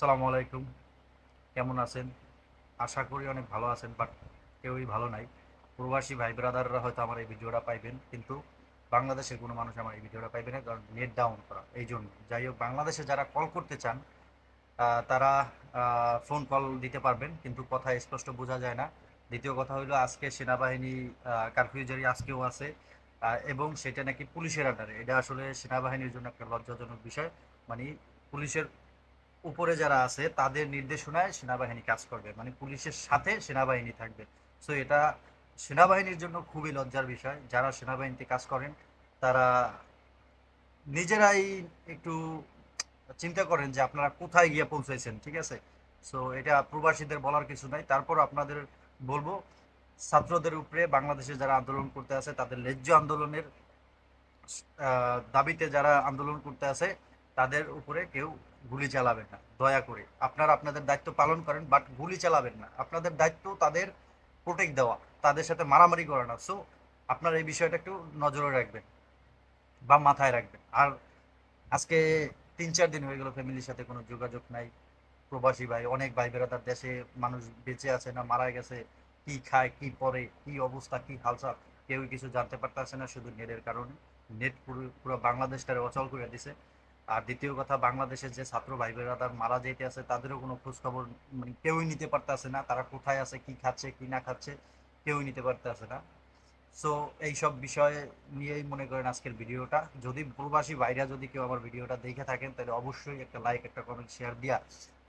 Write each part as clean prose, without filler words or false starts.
আসসালামু আলাইকুম। কেমন আছেন? আশা করি অনেক ভালো আছেন, বাট কেউই ভালো নাই। প্রবাসী ভাই ব্রাদাররা হয়তো আমার এই ভিডিওটা পাইবেন, কিন্তু বাংলাদেশের কোনো মানুষ আমার এই ভিডিওটা পাইবে না, কারণ নেট ডাউন করা। এই জন্য যাই হোক, বাংলাদেশে যারা কল করতে চান তারা ফোন কল দিতে পারবেন, কিন্তু কথা স্পষ্ট বোঝা যায় না। দ্বিতীয় কথা হইলো, আজকে সেনাবাহিনী কারফিউ জারি আজকেও আছে, এবং সেটা নাকি পুলিশের আন্ডারে। এটা আসলে সেনাবাহিনীর জন্য একটা লজ্জাজনক বিষয়। মানে পুলিশের উপরে যারা আছে তাদের নির্দেশনায় সেনাবাহিনী কাজ করবে, মানে পুলিশের সাথে সেনাবাহিনী থাকবে। সো এটা সেনাবাহিনীর জন্য খুবই লজ্জার বিষয়। যারা সেনাবাহিনীতে কাজ করেন তারা নিজেরাই একটু চিন্তা করেন যে আপনারা কোথায় গিয়ে পৌঁছাইছেন, ঠিক আছে? সো এটা প্রবাসীদের বলার কিছু নাই, তারপর আপনাদের বলবো, ছাত্রদের উপরে বাংলাদেশে যারা আন্দোলন করতে আছে, তাদের ন্যায্য আন্দোলনের দাবিতে যারা আন্দোলন করতে আছে, তাদের উপরে কেউ গুলি চালাবেন না, দয়া করে। আপনারা আপনাদের দায়িত্ব পালন করেন, বাট গুলি চালাবেন না। আপনাদের দায়িত্ব তাদের প্রোটেক্ট দেওয়া, তাদের সাথে মারামারি করে না। সো আপনারা এই বিষয়টা একটু নজরে রাখবেন বা মাথায় রাখবেন। আর আজকে 3-4 দিন হয়ে গেল ফ্যামিলির সাথে কোনো যোগাযোগ নাই। প্রবাসী ভাই, অনেক ভাই বেড়াদার দেশে মানুষ বেঁচে আছে না মারা গেছে, কি খায় কি পরে কি অবস্থা কি হালচাল, কেউই কিছু জানতে পারতেছে না, শুধু নেটের কারণে। নেট পুরো পুরো বাংলাদেশটারে অচল করে দিছে। আর দ্বিতীয় কথা, বাংলাদেশের যে ছাত্র ভাই বেড়াদার মারা যেতে আছে তাদেরও কোনো খোঁজ খবর মানে কেউই নিতে পারতেছে না, তারা কোথায় আছে, কি খাচ্ছে কি না খাচ্ছে, কেউই নিতে পারতেছে না। সো এইসব বিষয় নিয়েই মনে করেন আজকের ভিডিওটা। যদি প্রবাসী ভাইরা যদি কেউ আমার ভিডিওটা দেখে থাকেন, তাহলে অবশ্যই একটা লাইক একটা কমেন্ট শেয়ার দিয়া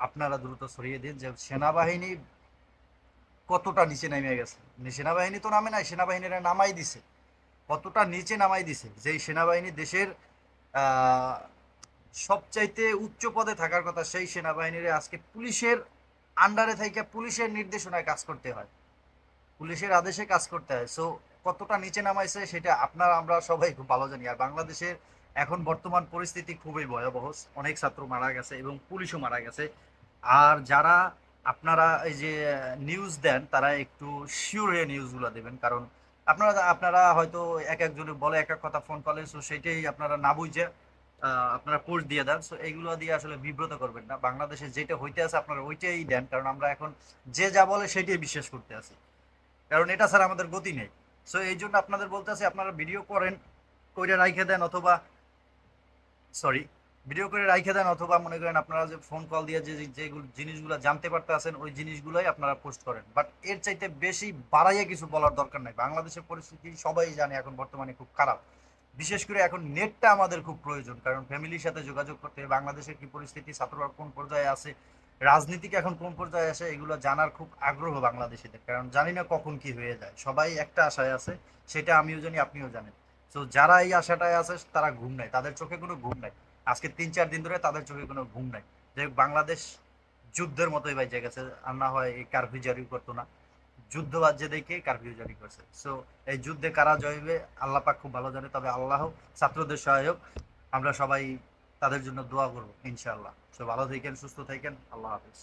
আপনারা দ্রুত ছড়িয়ে দিন যে সেনাবাহিনী কতটা নিচে নেমে গেছে। সেনাবাহিনী তো নামে নাই, সেনাবাহিনীরা নামাই দিছে। কতটা নিচে নামাই দিছে, যেই সেনাবাহিনী দেশের আহ, সবচাইতে উচ্চ পদে থাকার কথা, সেই সেনাবাহিনীর আজকে পুলিশের আন্ডারে থেকে পুলিশের নির্দেশনায় কাজ করতে হয়, পুলিশের আদেশে কাজ করতে হয়। সো কতটা নিচে নামাইছে সেটা আপনারা আমরা সবাই খুব ভালো জানি। আর বাংলাদেশের এখন বর্তমান পরিস্থিতি খুবই ভয়াবহ। অনেক ছাত্র মারা গেছে এবং পুলিশও মারা গেছে। আর যারা আপনারা এই যে নিউজ দেন, তারা একটু শিওর হয়ে নিউজগুলো দেবেন, কারণ আপনারা আপনারা হয়তো এক একজনে বলে এক এক কথা ফোন কলে, সো সেইটাই আপনারা না বুঝে আপনারা পোস্ট দিয়ে দেন। সো এইগুলো দিয়ে আসলে বিব্রত করবেন না। বাংলাদেশে যেটা হইতে আছে আপনারা ওইটাই দেন, কারণ আমরা এখন যে যা বলে সেটাই বিশ্বাস করতে আছি, কারণ এটা ছাড়া আমাদের গতি নেই। সো এই জন্য আপনাদের বলতে আছি, আপনারা ভিডিও করেন, কইরা রাইখে দেন, অথবা সরি, ভিডিও করে রাইখে দেন, অথবা মনে করেন আপনারা যে ফোন কল দিয়ে যে যে জিনিসগুলো জানতে পারতে আছেন ওই জিনিসগুলোই আপনারা পোস্ট করেন। বাট এর চাইতে বেশি বাড়াইয়া কিছু বলার দরকার নাই। বাংলাদেশের পরিস্থিতি সবাই জানে এখন বর্তমানে খুব খারাপ। বিশেষ করে এখন নেটটা আমাদের খুব প্রয়োজন, কারণ ফ্যামিলির সাথে যোগাযোগ করতে বাংলাদেশের কি পরিস্থিতি, ছাত্ররা কোন পর্যায়ে আছে, রাজনীতিকে এখন কোন পর্যায়ে আসে, এগুলো জানার খুব আগ্রহ বাংলাদেশিদের, কারণ জানি না কখন কি হয়ে যায়। সবাই একটা আশায় আছে, সেটা আমিও জানি আপনিও জানেন। তো যারা এই আশাটায় আছে তারা ঘুম নাই, তাদের চোখে কোনো ঘুম নাই। আজকে 3-4 দিন ধরে তাদের চোখে কোনো ঘুম নাই, যে বাংলাদেশ যুদ্ধের মতোই বাইচে গেছে। আর না হয় এই কারফিউ জারি করতো না, যুদ্ধ বাজ্যে দেখে কারফিউ জারি করছে। সো এই যুদ্ধে কারা জয়বে আল্লাহ পাক খুব ভালো জানে, তবে আল্লাহ ছাত্রদের সহায়ক। আমরা সবাই তাদের জন্য দোয়া করবো ইনশাআল্লাহ। সো ভালো থাকেন, সুস্থ থাকেন, আল্লাহ হাফিজ।